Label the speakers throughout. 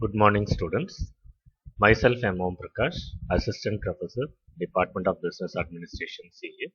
Speaker 1: Good morning, students. Myself, M.Om Prakash, Assistant Professor, Department of Business Administration, CA,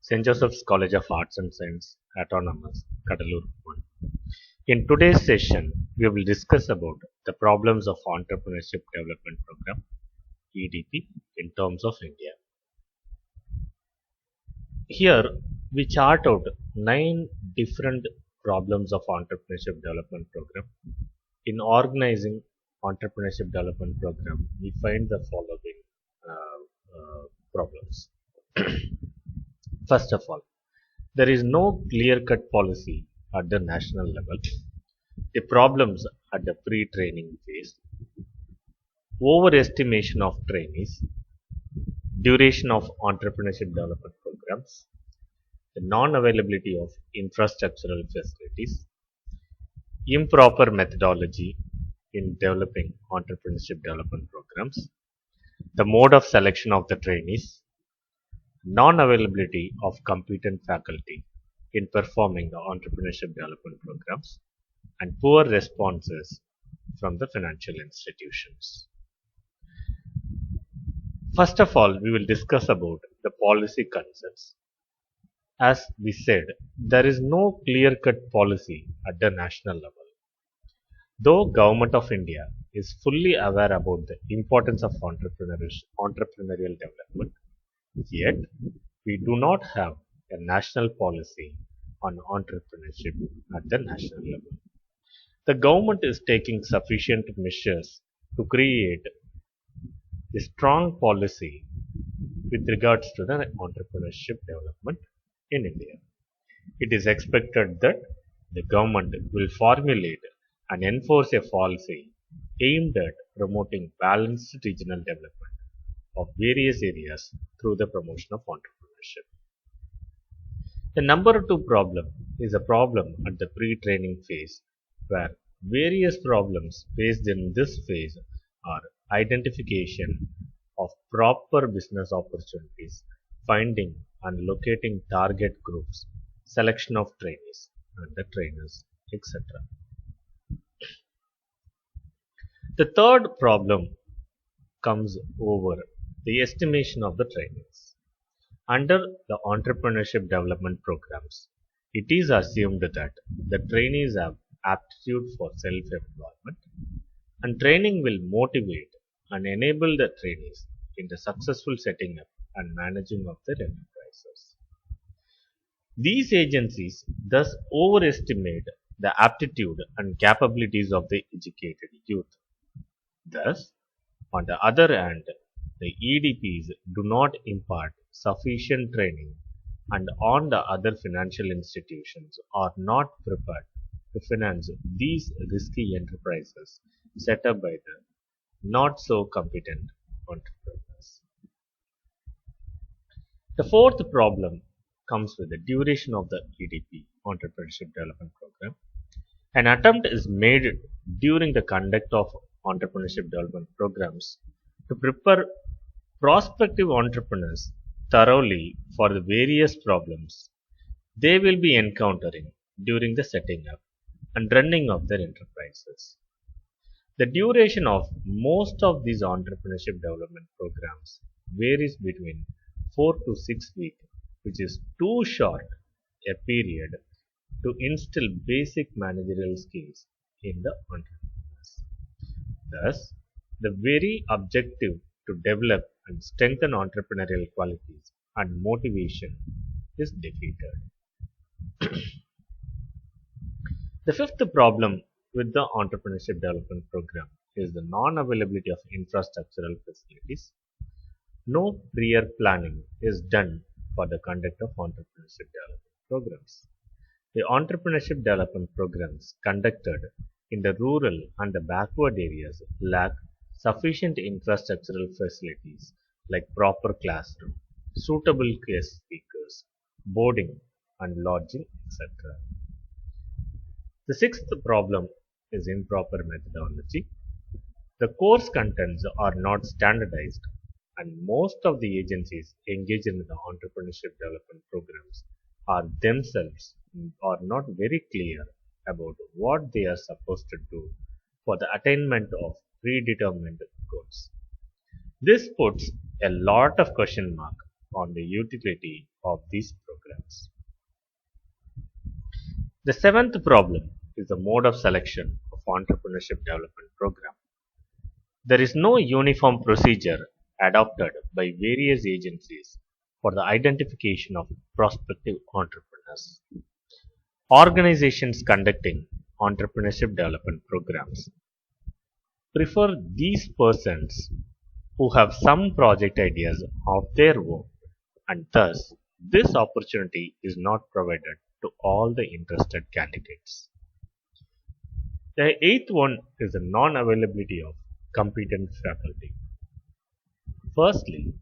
Speaker 1: St. Joseph's College of Arts and Science, Autonomous, Cuddalore 1. In today's session, we will discuss about the problems of Entrepreneurship Development Program, EDP, in terms of India. Here, we chart out 9 different problems of Entrepreneurship Development Program. In organizing Entrepreneurship Development Program, we find the following problems. First of all, there is no clear-cut policy at the national level. The problems at the pre-training phase, overestimation of trainees, duration of entrepreneurship development programs, the non-availability of infrastructural facilities, improper methodology in developing entrepreneurship development programs, the mode of selection of the trainees, non-availability of competent faculty in performing the entrepreneurship development programs, and poor responses from the financial institutions. First of all, we will discuss about the policy concerns. As we said, there is no clear-cut policy at the national level. Though Government of India is fully aware about the importance of entrepreneurial development, yet we do not have a national policy on entrepreneurship at the national level. The government is taking sufficient measures to create a strong policy with regards to the entrepreneurship development in India. It is expected that the government will formulate and enforce a policy aimed at promoting balanced regional development of various areas through the promotion of entrepreneurship. The number 2 problem is a problem at the pre-training phase, where various problems faced in this phase are identification of proper business opportunities, finding and locating target groups, selection of trainees and the trainers, etc. The third problem comes over the estimation of the trainees. Under the entrepreneurship development programs, it is assumed that the trainees have aptitude for self-employment, and training will motivate and enable the trainees in the successful setting up and managing of their enterprises. These agencies thus overestimate the aptitude and capabilities of the educated youth. Thus, on the other hand, the EDPs do not impart sufficient training, and on the other financial institutions are not prepared to finance these risky enterprises set up by the not so competent entrepreneurs. The fourth problem comes with the duration of the EDP, Entrepreneurship Development Program. An attempt is made during the conduct of entrepreneurship development programs to prepare prospective entrepreneurs thoroughly for the various problems they will be encountering during the setting up and running of their enterprises. The duration of most of these entrepreneurship development programs varies between 4 to 6 weeks, which is too short a period to instill basic managerial skills in the entrepreneurs. Thus, the very objective to develop and strengthen entrepreneurial qualities and motivation is defeated. The fifth problem with the Entrepreneurship Development Program is the non-availability of infrastructural facilities. No prior planning is done for the conduct of entrepreneurship development programs. The entrepreneurship development programs conducted in the rural and the backward areas lack sufficient infrastructural facilities like proper classroom, suitable guest speakers, boarding and lodging, etc. The sixth problem is improper methodology. The course contents are not standardized, and most of the agencies engaged in the entrepreneurship development programs are themselves not very clear about what they are supposed to do for the attainment of predetermined goals. This puts a lot of question mark on the utility of these programs. The seventh problem is the mode of selection of entrepreneurship development program. There is no uniform procedure adopted by various agencies for the identification of prospective entrepreneurs. Organizations conducting entrepreneurship development programs prefer these persons who have some project ideas of their own, and thus this opportunity is not provided to all the interested candidates. The eighth one is the non-availability of competent faculty. Firstly,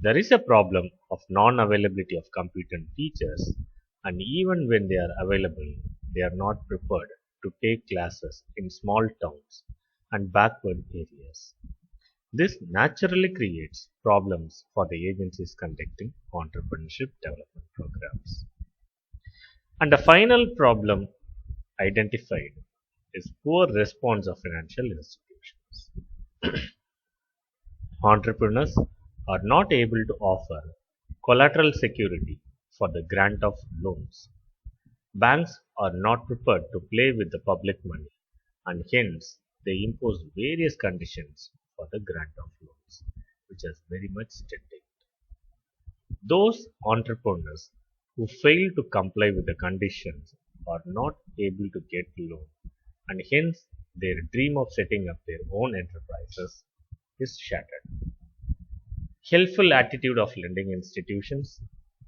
Speaker 1: there is a problem of non-availability of competent teachers, and even when they are available, they are not prepared to take classes in small towns and backward areas. This naturally creates problems for the agencies conducting entrepreneurship development programs. And the final problem identified is poor response of financial institutions. Entrepreneurs are not able to offer collateral security for the grant of loans. Banks are not prepared to play with the public money, and hence they impose various conditions for the grant of loans, which is very much static. Those entrepreneurs who fail to comply with the conditions are not able to get loan, and hence their dream of setting up their own enterprises is shattered. Helpful attitude of lending institutions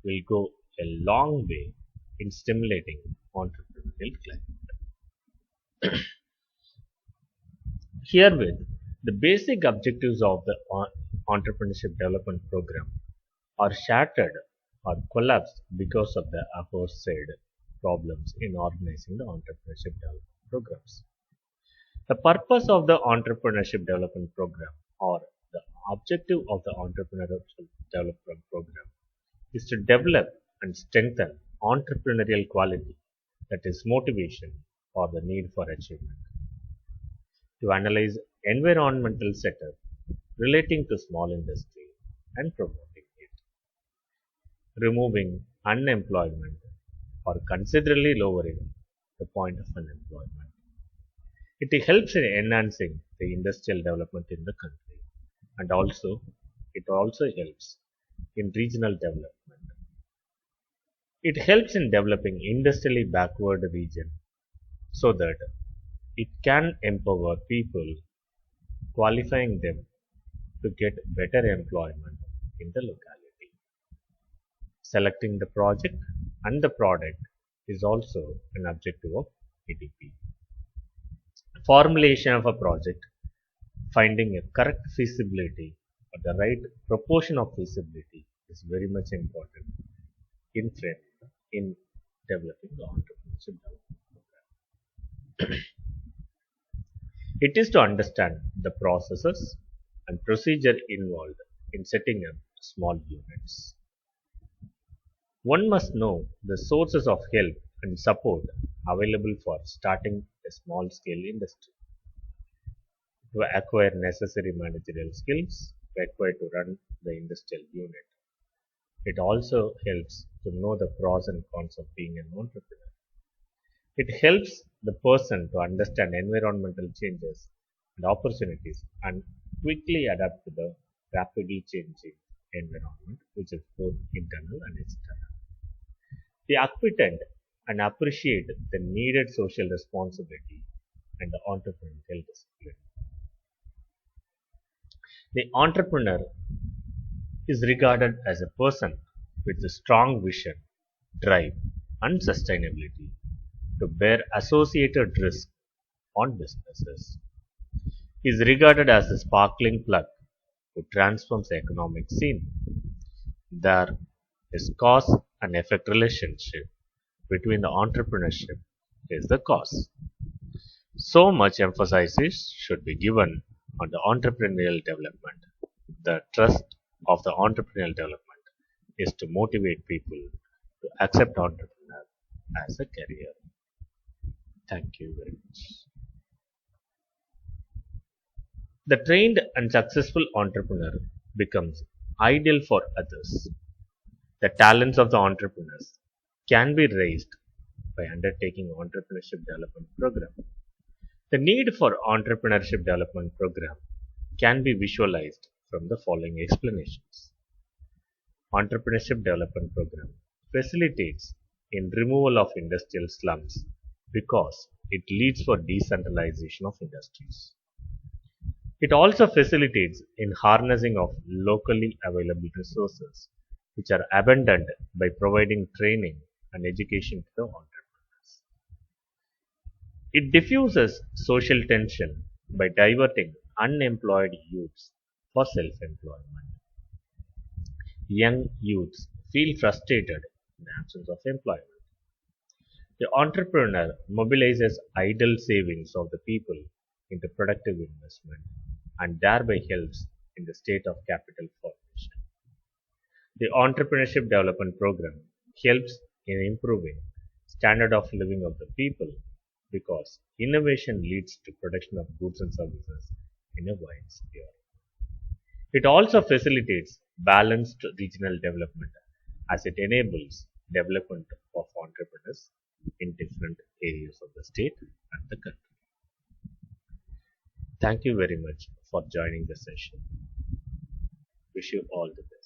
Speaker 1: will go a long way in stimulating entrepreneurial climate. Herewith, the basic objectives of the entrepreneurship development program are shattered or collapsed because of the aforesaid problems in organizing the entrepreneurship development programs. The purpose of the entrepreneurship development program, or the objective of the entrepreneurship development program, is to develop and strengthen entrepreneurial quality, that is motivation or the need for achievement. To analyze environmental setup relating to small industry and promoting it. Removing unemployment or considerably lowering the point of unemployment. It helps in enhancing the industrial development in the country, and it also helps in regional development. It helps in developing industrially backward region so that it can empower people, qualifying them to get better employment in the locality. Selecting the project and the product is also an objective of EDP. Formulation of a project, finding a correct feasibility or the right proportion of feasibility is very much important in developing the entrepreneurship development program. It is to understand the processes and procedure involved in setting up small units. One must know the sources of help and support available for starting a small-scale industry. To acquire necessary managerial skills required to run the industrial unit. It also helps to know the pros and cons of being an entrepreneur. It helps the person to understand environmental changes and opportunities and quickly adapt to the rapidly changing environment, which is both internal and external. They acquiesce and appreciate the needed social responsibility and the entrepreneurial discipline. The entrepreneur is regarded as a person with a strong vision, drive, and sustainability to bear associated risk on businesses. He is regarded as a sparkling plug who transforms the economic scene. There is cause and effect relationship between the entrepreneurship is the cause. So much emphasis should be given on the entrepreneurial development. The trust of the entrepreneurial development is to motivate people to accept entrepreneur as a career. Thank you very much. The trained and successful entrepreneur becomes ideal for others. The talents of the entrepreneurs can be raised by undertaking entrepreneurship development program. The need for entrepreneurship development program can be visualized from the following explanations. Entrepreneurship development program facilitates in removal of industrial slums because it leads for decentralization of industries. It also facilitates in harnessing of locally available resources which are abundant by providing training and education to the entrepreneurs. It diffuses social tension by diverting unemployed youths for self-employment. Young youths feel frustrated in the absence of employment. The entrepreneur mobilizes idle savings of the people into productive investment and thereby helps in the state of capital formation. The entrepreneurship development program helps in improving standard of living of the people because innovation leads to production of goods and services in a wide sphere. It also facilitates balanced regional development as it enables development of entrepreneurs in different areas of the state and the country. Thank you very much for joining the session. Wish you all the best.